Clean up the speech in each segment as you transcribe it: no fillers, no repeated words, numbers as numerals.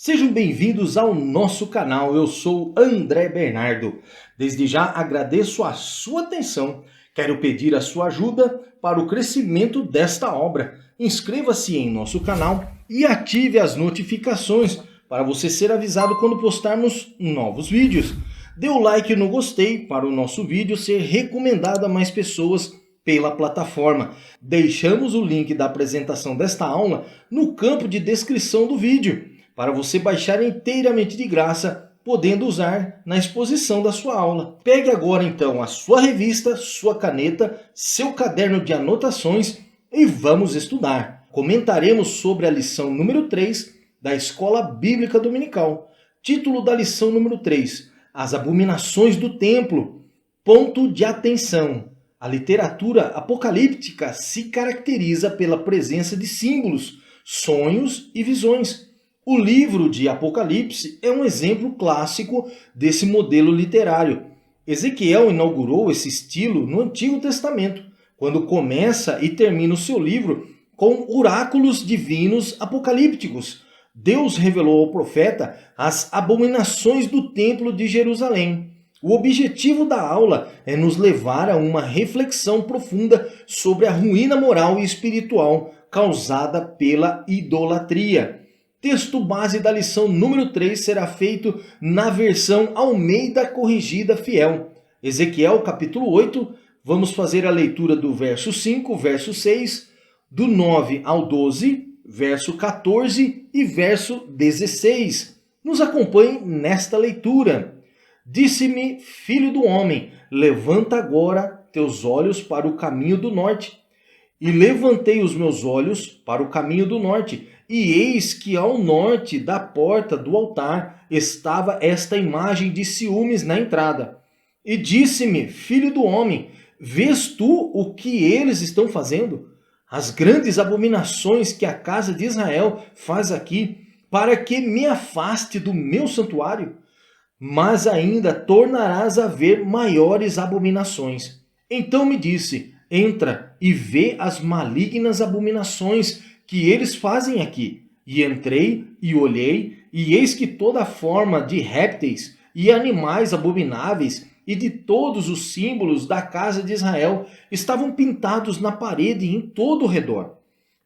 Sejam bem-vindos ao nosso canal, eu sou André Bernardo. Desde já agradeço a sua atenção, quero pedir a sua ajuda para o crescimento desta obra. Inscreva-se em nosso canal e ative as notificações para você ser avisado quando postarmos novos vídeos. Dê o like no gostei para o nosso vídeo ser recomendado a mais pessoas pela plataforma. Deixamos o link da apresentação desta aula no campo de descrição do vídeo, para você baixar inteiramente de graça, podendo usar na exposição da sua aula. Pegue agora então a sua revista, sua caneta, seu caderno de anotações e vamos estudar. Comentaremos sobre a lição número 3 da Escola Bíblica Dominical. Título da lição número 3, As Abominações do Templo. Ponto de atenção. A literatura apocalíptica se caracteriza pela presença de símbolos, sonhos e visões. O livro de Apocalipse é um exemplo clássico desse modelo literário. Ezequiel inaugurou esse estilo no Antigo Testamento, quando começa e termina o seu livro com oráculos divinos apocalípticos. Deus revelou ao profeta as abominações do Templo de Jerusalém. O objetivo da aula é nos levar a uma reflexão profunda sobre a ruína moral e espiritual causada pela idolatria. Texto base da lição número 3 será feito na versão Almeida Corrigida Fiel. Ezequiel capítulo 8, vamos fazer a leitura do verso 5, verso 6, do 9 ao 12, verso 14 e verso 16. Nos acompanhe nesta leitura. Disse-me, filho do homem, levanta agora teus olhos para o caminho do norte. E levantei os meus olhos para o caminho do norte, e eis que ao norte da porta do altar estava esta imagem de ciúmes na entrada. E disse-me, filho do homem, vês tu o que eles estão fazendo? As grandes abominações que a casa de Israel faz aqui, para que me afaste do meu santuário? Mas ainda tornarás a ver maiores abominações. Então me disse, entra e vê as malignas abominações que eles fazem aqui. E entrei e olhei, e eis que toda forma de répteis e animais abomináveis e de todos os símbolos da casa de Israel estavam pintados na parede em todo o redor.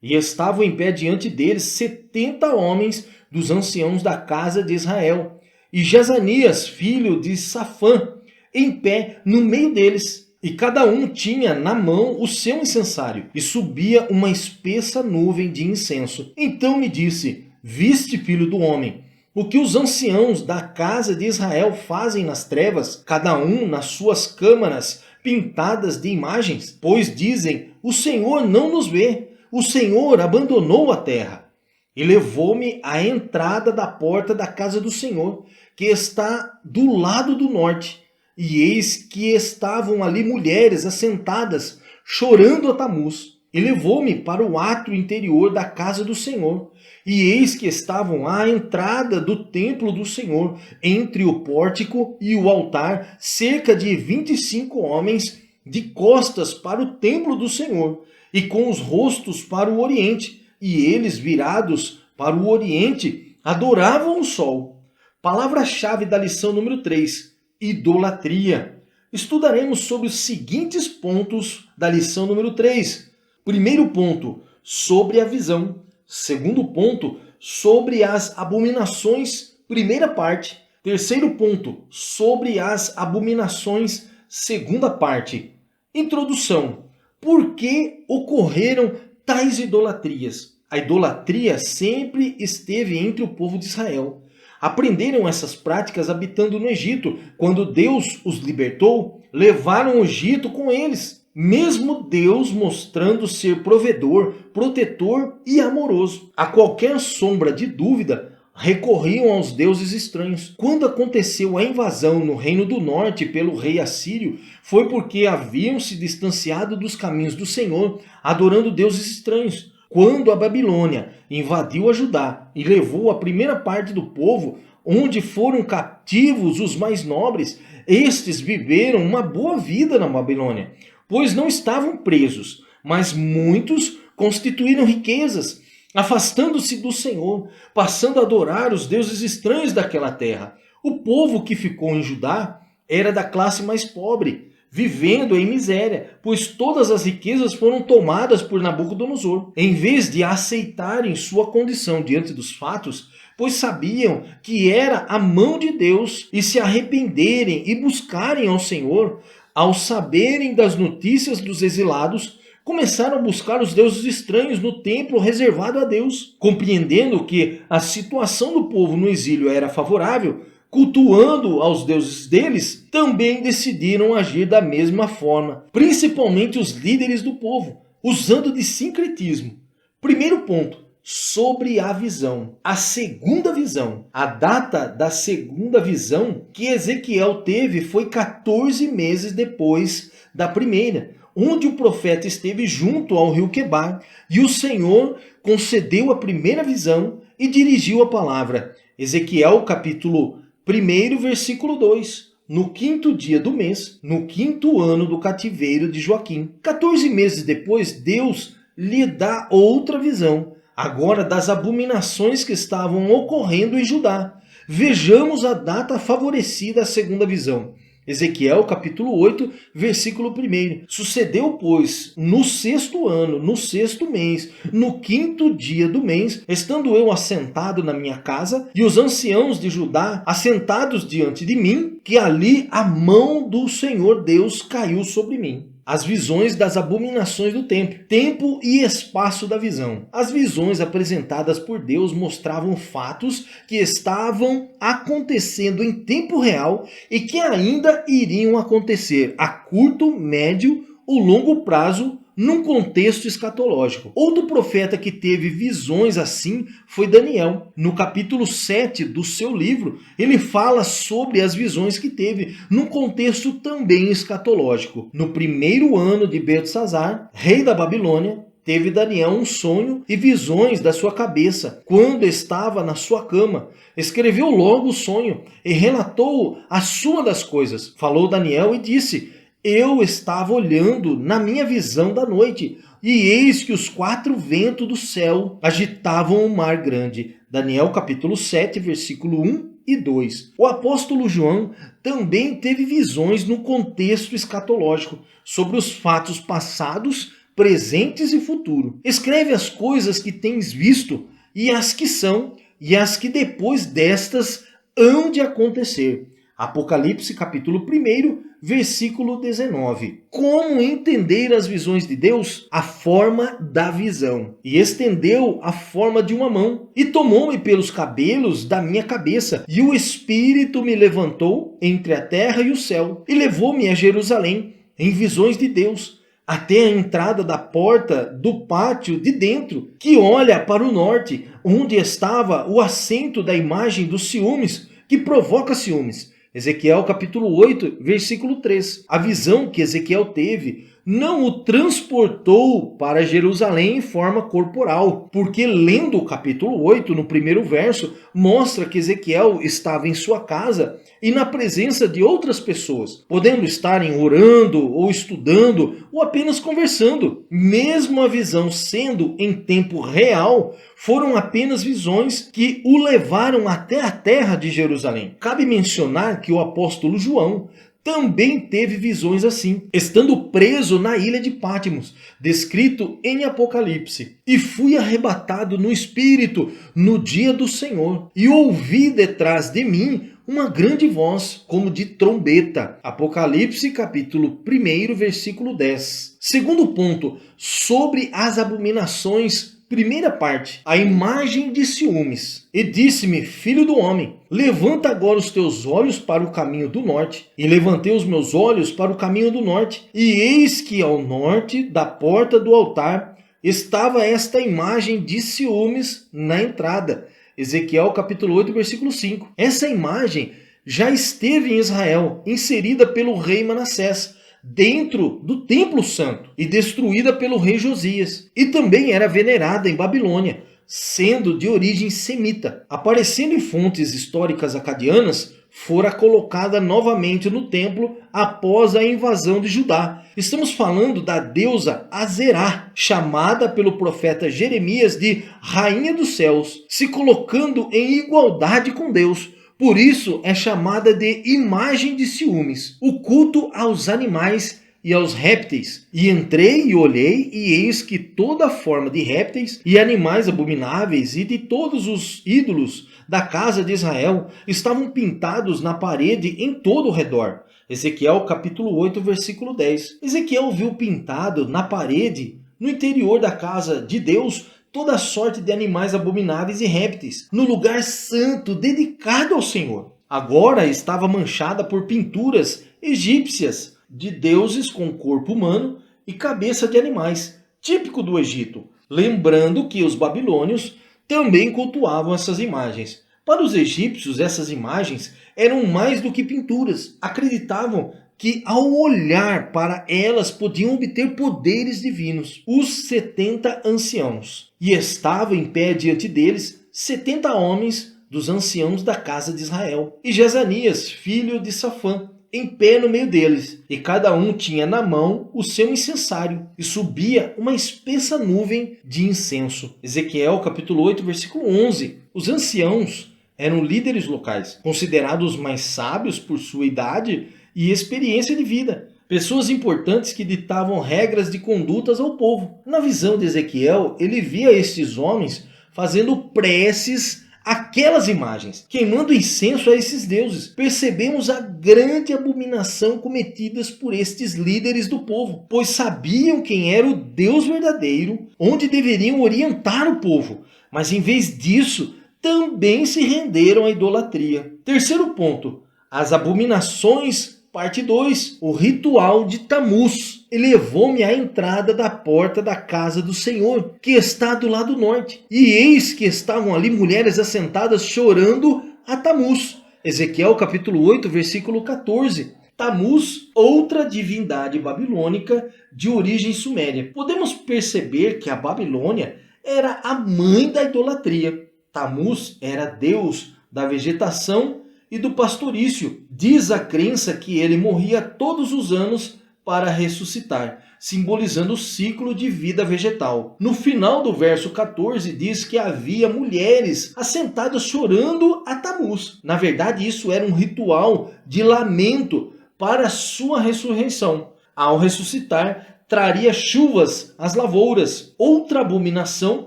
E estavam em pé diante deles 70 homens dos anciãos da casa de Israel, e Jezanias, filho de Safã, em pé no meio deles. E cada um tinha na mão o seu incensário, e subia uma espessa nuvem de incenso. Então me disse, viste, filho do homem, o que os anciãos da casa de Israel fazem nas trevas, cada um nas suas câmaras pintadas de imagens? Pois dizem, o Senhor não nos vê, o Senhor abandonou a terra. E levou-me à entrada da porta da casa do Senhor, que está do lado do norte. E eis que estavam ali mulheres assentadas, chorando a Tamuz. E levou-me para o átrio interior da casa do Senhor. E eis que estavam à entrada do templo do Senhor, entre o pórtico e o altar, cerca de 25 homens, de costas para o templo do Senhor, e com os rostos para o oriente. E eles, virados para o oriente, adoravam o sol. Palavra-chave da lição número 3. Idolatria. Estudaremos sobre os seguintes pontos da lição número 3. Primeiro ponto, sobre a visão. Segundo ponto, sobre as abominações, primeira parte. Terceiro ponto, sobre as abominações, segunda parte. Introdução. Por que ocorreram tais idolatrias? A idolatria sempre esteve entre o povo de Israel. Aprenderam essas práticas habitando no Egito. Quando Deus os libertou, levaram o Egito com eles. Mesmo Deus mostrando ser provedor, protetor e amoroso. A qualquer sombra de dúvida, recorriam aos deuses estranhos. Quando aconteceu a invasão no Reino do Norte pelo rei assírio, foi porque haviam se distanciado dos caminhos do Senhor, adorando deuses estranhos. Quando a Babilônia invadiu a Judá e levou a primeira parte do povo, onde foram cativos os mais nobres, estes viveram uma boa vida na Babilônia, pois não estavam presos, mas muitos constituíram riquezas, afastando-se do Senhor, passando a adorar os deuses estranhos daquela terra. O povo que ficou em Judá era da classe mais pobre, vivendo em miséria, pois todas as riquezas foram tomadas por Nabucodonosor. Em vez de aceitarem sua condição diante dos fatos, pois sabiam que era a mão de Deus, e se arrependerem e buscarem ao Senhor, ao saberem das notícias dos exilados, começaram a buscar os deuses estranhos no templo reservado a Deus. Compreendendo que a situação do povo no exílio era favorável, cultuando aos deuses deles, também decidiram agir da mesma forma, principalmente os líderes do povo, usando de sincretismo. Primeiro ponto, sobre a visão. A segunda visão, a data da segunda visão que Ezequiel teve foi 14 meses depois da primeira, onde o profeta esteve junto ao rio Quebar, e o Senhor concedeu a primeira visão e dirigiu a palavra. Ezequiel capítulo 1, versículo 2. No 5º dia do mês, no 5º ano do cativeiro de Joaquim. 14 meses depois, Deus lhe dá outra visão, agora das abominações que estavam ocorrendo em Judá. Vejamos a data favorecida à segunda visão. Ezequiel capítulo 8, versículo 1. Sucedeu, pois, no 6º ano, no 6º mês, no 5º dia do mês, estando eu assentado na minha casa, e os anciãos de Judá assentados diante de mim, que ali a mão do Senhor Deus caiu sobre mim. As visões das abominações do templo, tempo e espaço da visão. As visões apresentadas por Deus mostravam fatos que estavam acontecendo em tempo real e que ainda iriam acontecer a curto, médio ou longo prazo num contexto escatológico. Outro profeta que teve visões assim foi Daniel. No capítulo 7 do seu livro, ele fala sobre as visões que teve num contexto também escatológico. No 1º ano de Beltesazar, rei da Babilônia, teve Daniel um sonho e visões da sua cabeça, quando estava na sua cama. Escreveu logo o sonho e relatou a suma das coisas. Falou Daniel e disse: eu estava olhando na minha visão da noite, e eis que os 4 ventos do céu agitavam o mar grande. Daniel capítulo 7, versículo 1 e 2. O apóstolo João também teve visões no contexto escatológico, sobre os fatos passados, presentes e futuro. Escreve as coisas que tens visto, e as que são, e as que depois destas hão de acontecer. Apocalipse capítulo 1, versículo 19. Como entender as visões de Deus? A forma da visão. E estendeu a forma de uma mão, e tomou-me pelos cabelos da minha cabeça, e o Espírito me levantou entre a terra e o céu, e levou-me a Jerusalém, em visões de Deus, até a entrada da porta do pátio de dentro, que olha para o norte, onde estava o assento da imagem dos ciúmes, que provoca ciúmes. Ezequiel capítulo 8, versículo 3. A visão que Ezequiel teve não o transportou para Jerusalém em forma corporal, porque lendo o capítulo 8, no 1º verso, mostra que Ezequiel estava em sua casa e na presença de outras pessoas, podendo estarem orando ou estudando ou apenas conversando. Mesmo a visão sendo em tempo real, foram apenas visões que o levaram até a terra de Jerusalém. Cabe mencionar que o apóstolo João também teve visões assim, estando preso na ilha de Patmos, descrito em Apocalipse. E fui arrebatado no Espírito no dia do Senhor, e ouvi detrás de mim uma grande voz, como de trombeta. Apocalipse capítulo 1, versículo 10. Segundo ponto, sobre as abominações. Primeira parte, a imagem de ciúmes. E disse-me: filho do homem, levanta agora os teus olhos para o caminho do norte. E levantei os meus olhos para o caminho do norte, e eis que ao norte da porta do altar estava esta imagem de ciúmes na entrada. Ezequiel capítulo 8, versículo 5. Essa imagem já esteve em Israel, inserida pelo rei Manassés, dentro do templo santo, e destruída pelo rei Josias. E também era venerada em Babilônia, sendo de origem semita. Aparecendo em fontes históricas acadianas, fora colocada novamente no templo após a invasão de Judá. Estamos falando da deusa Azerá, chamada pelo profeta Jeremias de Rainha dos Céus, se colocando em igualdade com Deus. Por isso é chamada de imagem de ciúmes, o culto aos animais e aos répteis. E entrei e olhei, e eis que toda forma de répteis e animais abomináveis e de todos os ídolos da casa de Israel estavam pintados na parede em todo o redor. Ezequiel capítulo 8, versículo 10. Ezequiel viu pintado na parede, no interior da casa de Deus, toda sorte de animais abomináveis e répteis, no lugar santo dedicado ao Senhor. Agora estava manchada por pinturas egípcias de deuses com corpo humano e cabeça de animais, típico do Egito. Lembrando que os babilônios também cultuavam essas imagens. Para os egípcios, essas imagens eram mais do que pinturas. Acreditavam que ao olhar para elas podiam obter poderes divinos. Os 70 anciãos. E estava em pé diante deles 70 homens dos anciãos da casa de Israel. E Jezanias, filho de Safã, em pé no meio deles, e cada um tinha na mão o seu incensário, e subia uma espessa nuvem de incenso. Ezequiel capítulo 8, versículo 11. Os anciãos eram líderes locais, considerados mais sábios por sua idade e experiência de vida. Pessoas importantes que ditavam regras de condutas ao povo. Na visão de Ezequiel, ele via estes homens fazendo preces aquelas imagens, queimando incenso a esses deuses. Percebemos a grande abominação cometidas por estes líderes do povo, pois sabiam quem era o Deus verdadeiro, onde deveriam orientar o povo, mas em vez disso, também se renderam à idolatria. Terceiro ponto, as abominações, parte 2, o ritual de Tamuz. Elevou-me à entrada da porta da casa do Senhor, que está do lado norte. E eis que estavam ali mulheres assentadas chorando a Tamuz. Ezequiel capítulo 8, versículo 14. Tamuz, outra divindade babilônica de origem suméria. Podemos perceber que a Babilônia era a mãe da idolatria. Tamuz era deus da vegetação e do pastorício. Diz a crença que ele morria todos os anos para ressuscitar, simbolizando o ciclo de vida vegetal. No final do verso 14 diz que havia mulheres assentadas chorando a Tamuz. Na verdade, isso era um ritual de lamento para a sua ressurreição. Ao ressuscitar, traria chuvas às lavouras. Outra abominação,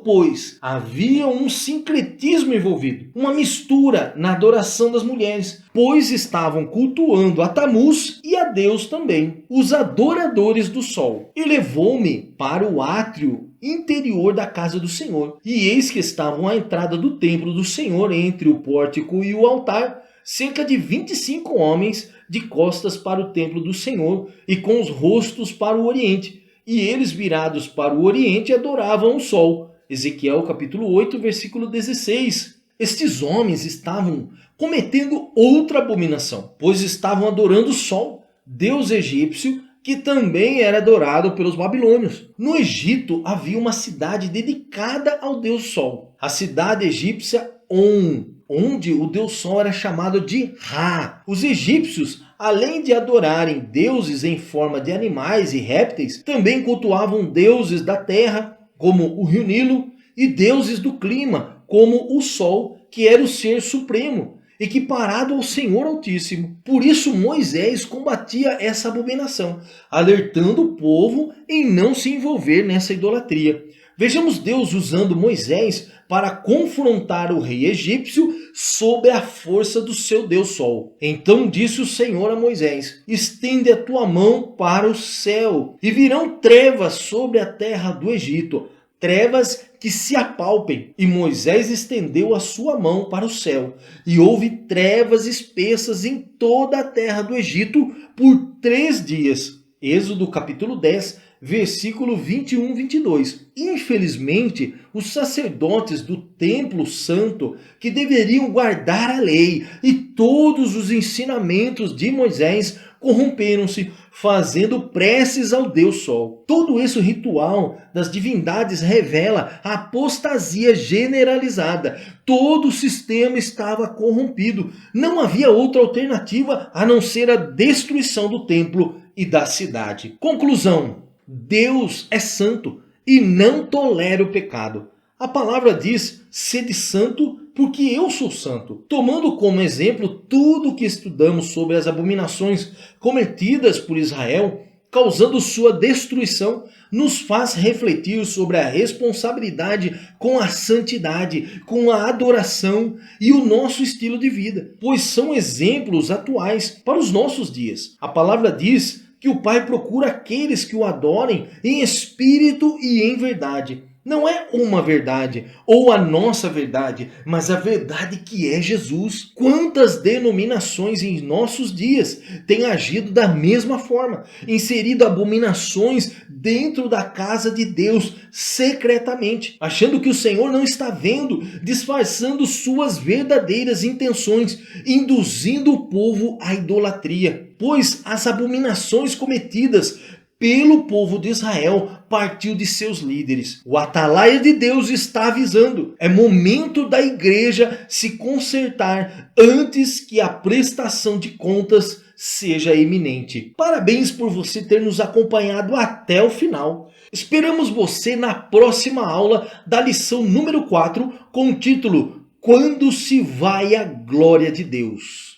pois havia um sincretismo envolvido, uma mistura na adoração das mulheres, pois estavam cultuando a Tamuz e a Deus também, os adoradores do sol. E levou-me para o átrio interior da casa do Senhor, e eis que estavam à entrada do templo do Senhor, entre o pórtico e o altar, cerca de 25 homens de costas para o templo do Senhor e com os rostos para o oriente. E eles, virados para o oriente, adoravam o sol. Ezequiel capítulo 8, versículo 16. Estes homens estavam cometendo outra abominação, pois estavam adorando o sol, deus egípcio, que também era adorado pelos babilônios. No Egito havia uma cidade dedicada ao deus sol, a cidade egípcia On, onde o deus sol era chamado de Ra. Os egípcios, além de adorarem deuses em forma de animais e répteis, também cultuavam deuses da terra, como o rio Nilo, e deuses do clima, como o sol, que era o ser supremo, equiparado ao Senhor Altíssimo. Por isso Moisés combatia essa abominação, alertando o povo em não se envolver nessa idolatria. Vejamos Deus usando Moisés para confrontar o rei egípcio sob a força do seu Deus Sol. Então disse o Senhor a Moisés: estende a tua mão para o céu, e virão trevas sobre a terra do Egito, trevas que se apalpem. E Moisés estendeu a sua mão para o céu, e houve trevas espessas em toda a terra do Egito por 3 dias. Êxodo capítulo 10, versículo 21 e 22. Infelizmente, os sacerdotes do templo santo, que deveriam guardar a lei e todos os ensinamentos de Moisés, corromperam-se, fazendo preces ao Deus Sol. Todo esse ritual das divindades revela a apostasia generalizada. Todo o sistema estava corrompido. Não havia outra alternativa a não ser a destruição do templo e da cidade. Conclusão: Deus é santo e não tolera o pecado. A palavra diz: sede santo, porque eu sou santo. Tomando como exemplo tudo o que estudamos sobre as abominações cometidas por Israel, causando sua destruição, nos faz refletir sobre a responsabilidade com a santidade, com a adoração e o nosso estilo de vida, pois são exemplos atuais para os nossos dias. A palavra diz que o Pai procura aqueles que o adorem em espírito e em verdade. Não é uma verdade ou a nossa verdade, mas a verdade que é Jesus. Quantas denominações em nossos dias têm agido da mesma forma, inserido abominações dentro da casa de Deus secretamente, achando que o Senhor não está vendo, disfarçando suas verdadeiras intenções, induzindo o povo à idolatria. Pois as abominações cometidas pelo povo de Israel partiu de seus líderes. O atalaia de Deus está avisando. É momento da igreja se consertar antes que a prestação de contas seja iminente. Parabéns por você ter nos acompanhado até o final. Esperamos você na próxima aula da lição número 4 com o título: Quando se vai a glória de Deus.